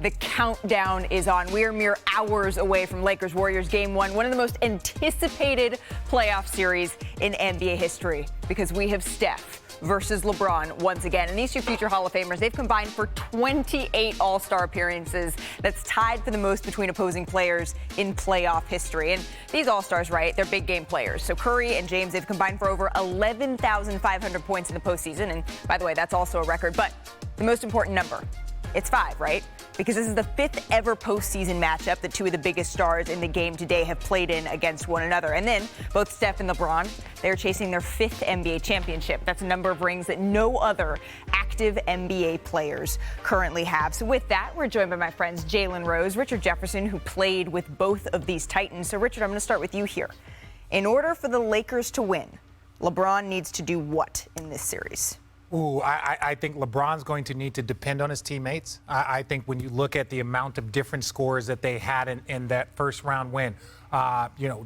The countdown is on. We are mere hours away from Lakers-Warriors Game 1, one of the most anticipated playoff series in NBA history, because we have Steph versus LeBron once again. And these two future Hall of Famers, they've combined for 28 All-Star appearances. That's tied for the most between opposing players in playoff history. And these All-Stars, right, they're big game players. So Curry and James, they've combined for over 11,500 points in the postseason. And by the way, that's also a record. But the most important number, it's 5, right? Because this is the 5th ever postseason matchup that two of the biggest stars in the game today have played in against one another. And then both Steph and LeBron, they're chasing their 5th NBA championship. That's a number of rings that no other active NBA players currently have. So with that, we're joined by my friends Jalen Rose, Richard Jefferson, who played with both of these Titans. So Richard, I'm going to start with you here. In order for the Lakers to win, LeBron needs to do what in this series? I think LeBron's going to need to depend on his teammates. I think when you look at the amount of different scores that they had in that first round win,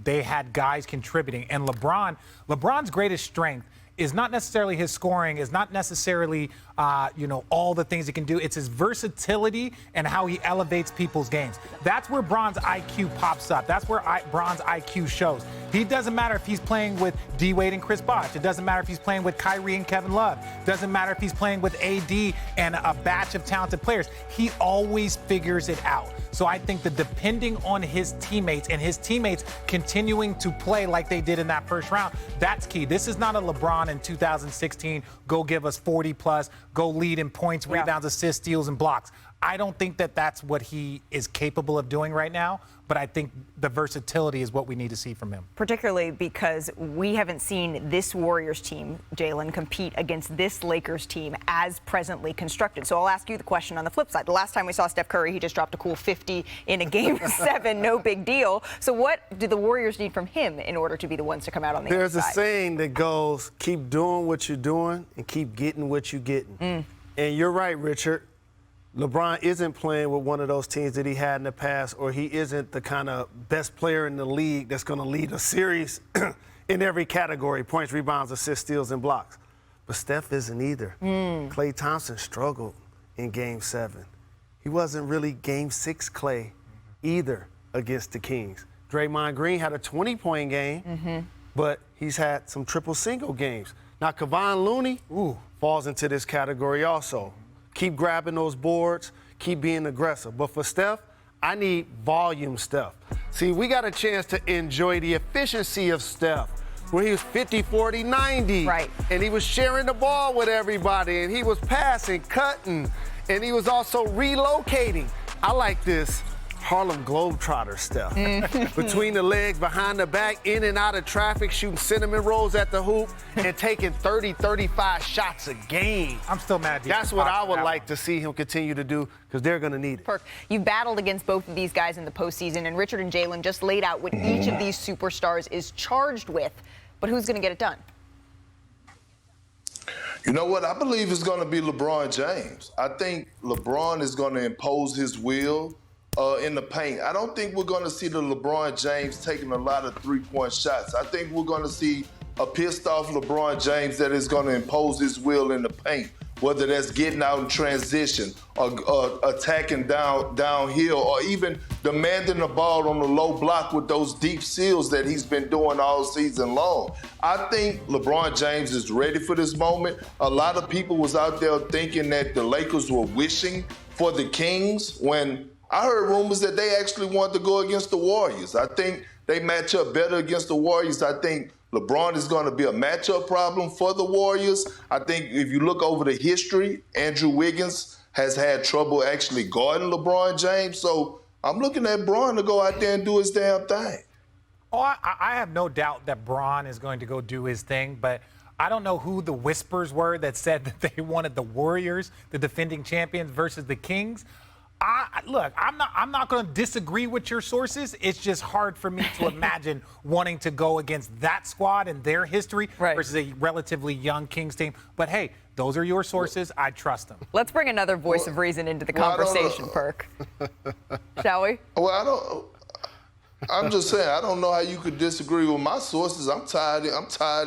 they had guys contributing. And LeBron's greatest strength is not necessarily his scoring, is not necessarily, all the things he can do. It's his versatility and how he elevates people's games. That's where Bron's IQ pops up. That's where Bron's IQ shows. He doesn't matter if he's playing with D-Wade and Chris Bosh. It doesn't matter if he's playing with Kyrie and Kevin Love. It doesn't matter if he's playing with AD and a batch of talented players. He always figures it out. So I think that depending on his teammates and his teammates continuing to play like they did in that first round, that's key. This is not a LeBron in 2016, go give us 40 plus, go lead in points, rebounds, assists, steals, and blocks. I don't think that that's what he is capable of doing right now, but I think the versatility is what we need to see from him. Particularly because we haven't seen this Warriors team, Jalen, compete against this Lakers team as presently constructed. So I'll ask you the question on the flip side. The last time we saw Steph Curry, he just dropped a cool 50 in a Game 7, no big deal. So what do the Warriors need from him in order to be the ones to come out on the other side? There's a saying that goes, keep doing what you're doing and keep getting what you're getting. And you're right, Richard. LeBron isn't playing with one of those teams that he had in the past, or he isn't the kind of best player in the league that's going to lead a series in every category, points, rebounds, assists, steals, and blocks. But Steph isn't either. Klay Thompson struggled in Game 7. He wasn't really Game 6 Klay either against the Kings. Draymond Green had a 20-point game, but he's had some triple-single games. Now, Kevon Looney falls into this category also. Keep grabbing those boards, keep being aggressive. But for Steph, I need volume Steph. See, we got a chance to enjoy the efficiency of Steph when he was 50, 40, 90. Right. And he was sharing the ball with everybody, and he was passing, cutting, and he was also relocating. I like this Harlem Globetrotter Steph. Between the legs, behind the back, in and out of traffic, shooting cinnamon rolls at the hoop, and taking 30, 35 shots a game. I'm still mad. That's what I would like to see him continue to do, because they're going to need it. Perk, you've battled against both of these guys in the postseason, and Richard and Jalen just laid out what each of these superstars is charged with. But who's going to get it done? You know what? I believe it's going to be LeBron James. I think LeBron is going to impose his will in the paint. I don't think we're going to see the LeBron James taking a lot of three-point shots. I think we're going to see a pissed-off LeBron James that is going to impose his will in the paint, whether that's getting out in transition or attacking downhill, or even demanding the ball on the low block with those deep seals that he's been doing all season long. I think LeBron James is ready for this moment. A lot of people was out there thinking that the Lakers were wishing for the Kings when I heard rumors that they actually wanted to go against the Warriors. I think they match up better against the Warriors. I think LeBron is going to be a matchup problem for the Warriors. I think if you look over the history, Andrew Wiggins has had trouble actually guarding LeBron James. So I'm looking at Bron to go out there and do his damn thing. Oh, I have no doubt that Bron is going to go do his thing, but I don't know who the whispers were that said that they wanted the Warriors, the defending champions, versus the Kings. Look, I'm not going to disagree with your sources. It's just hard for me to imagine wanting to go against that squad and their history versus a relatively young Kings team. But hey, those are your sources. I trust them. Let's bring another voice of reason into the conversation, Perk. Shall we? Well, I'm just saying, I don't know how you could disagree with my sources. I'm tied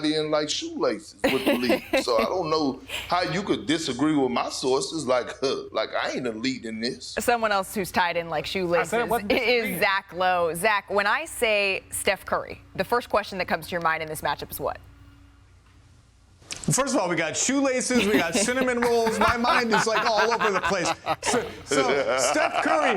in like shoelaces with the league. So I don't know how you could disagree with my sources. Like I ain't elite in this. Someone else who's tied in like shoelaces is Zach Lowe. Zach, when I say Steph Curry, the first question that comes to your mind in this matchup is what? First of all, we got shoelaces, we got cinnamon rolls. My mind is like all over the place. So Steph Curry,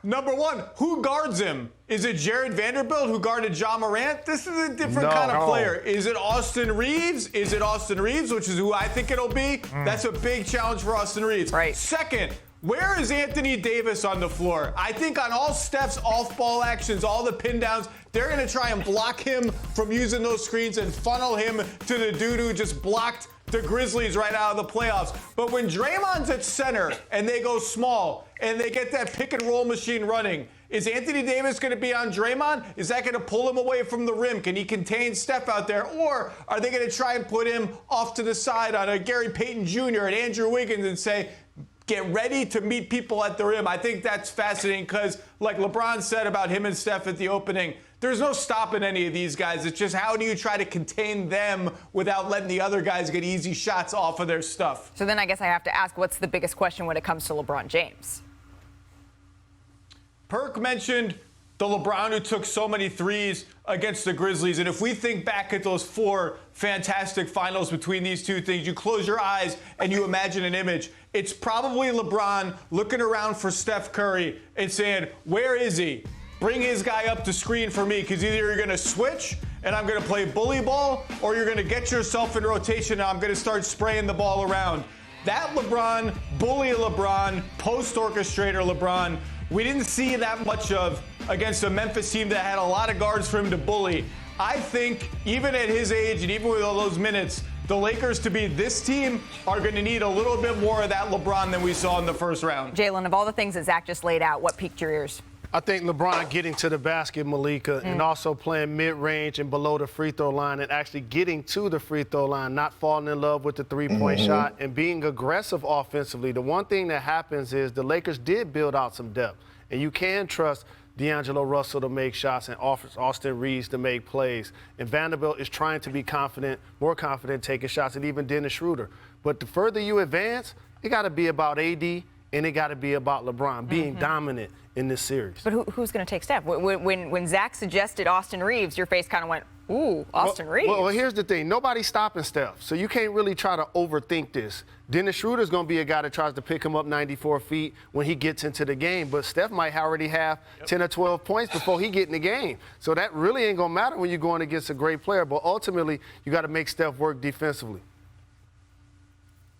number one, who guards him? Is it Jared Vanderbilt who guarded Ja Morant? This is a different kind of player. Is it Austin Reeves? Is it Austin Reeves, which is who I think it'll be? That's a big challenge for Austin Reeves. Right. Second, where is Anthony Davis on the floor? I think on all Steph's off-ball actions, all the pin downs, they're going to try and block him from using those screens and funnel him to the dude who just blocked the Grizzlies right out of the playoffs. But when Draymond's at center and they go small and they get that pick and roll machine running, is Anthony Davis going to be on Draymond? Is that going to pull him away from the rim? Can he contain Steph out there? Or are they going to try and put him off to the side on a Gary Payton Jr. and Andrew Wiggins and say, get ready to meet people at the rim? I think that's fascinating because, like LeBron said about him and Steph at the opening, there's no stopping any of these guys. It's just how do you try to contain them without letting the other guys get easy shots off of their stuff? So then I guess I have to ask, what's the biggest question when it comes to LeBron James? Perk mentioned the LeBron who took so many threes against the Grizzlies. And if we think back at those 4 fantastic finals between these two things, you close your eyes and you imagine an image. It's probably LeBron looking around for Steph Curry and saying, where is he? Bring his guy up to screen for me, because either you're going to switch and I'm going to play bully ball, or you're going to get yourself in rotation and I'm going to start spraying the ball around. That LeBron, bully LeBron, post-orchestrator LeBron, we didn't see that much of against a Memphis team that had a lot of guards for him to bully. I think even at his age and even with all those minutes, the Lakers to be this team are going to need a little bit more of that LeBron than we saw in the first round. Jalen, of all the things that Zach just laid out, what piqued your ears? I think LeBron getting to the basket, Malika, and also playing mid-range and below the free throw line and actually getting to the free throw line, not falling in love with the three-point shot and being aggressive offensively. The one thing that happens is the Lakers did build out some depth, and you can trust D'Angelo Russell to make shots and Austin Reeves to make plays. And Vanderbilt is trying to be confident, more confident taking shots, and even Dennis Schroeder. But the further you advance, it got to be about AD and it got to be about LeBron being dominant in this series. But who's going to take Steph? When Zach suggested Austin Reeves, your face kind of went, ooh, Austin Reeves. Well, here's the thing. Nobody's stopping Steph, so you can't really try to overthink this. Dennis Schroeder's going to be a guy that tries to pick him up 94 feet when he gets into the game, but Steph might already have 10 or 12 points before he get in the game. So that really ain't going to matter when you're going against a great player, but ultimately you got to make Steph work defensively.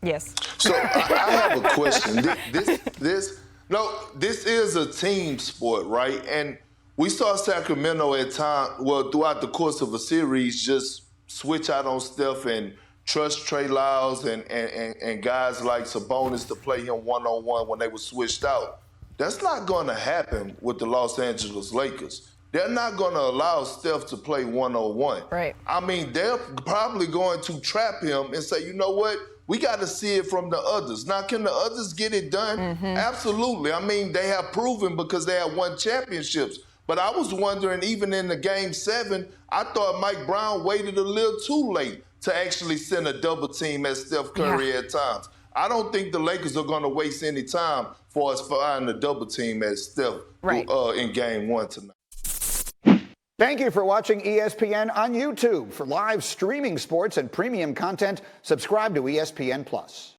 Yes. So I have a question. This is a team sport, right? And we saw Sacramento at times, throughout the course of a series, just switch out on Steph and trust Trey Lyles and guys like Sabonis to play him one-on-one when they were switched out. That's not going to happen with the Los Angeles Lakers. They're not going to allow Steph to play one-on-one. Right. I mean, they're probably going to trap him and say, you know what? We got to see it from the others. Now, can the others get it done? Absolutely. I mean, they have proven because they have won championships. But I was wondering, even in the Game 7, I thought Mike Brown waited a little too late to actually send a double team at Steph Curry at times. I don't think the Lakers are going to waste any time for us finding a double team at Steph in Game 1 tonight. Thank you for watching ESPN on YouTube. For live streaming sports and premium content, subscribe to ESPN+.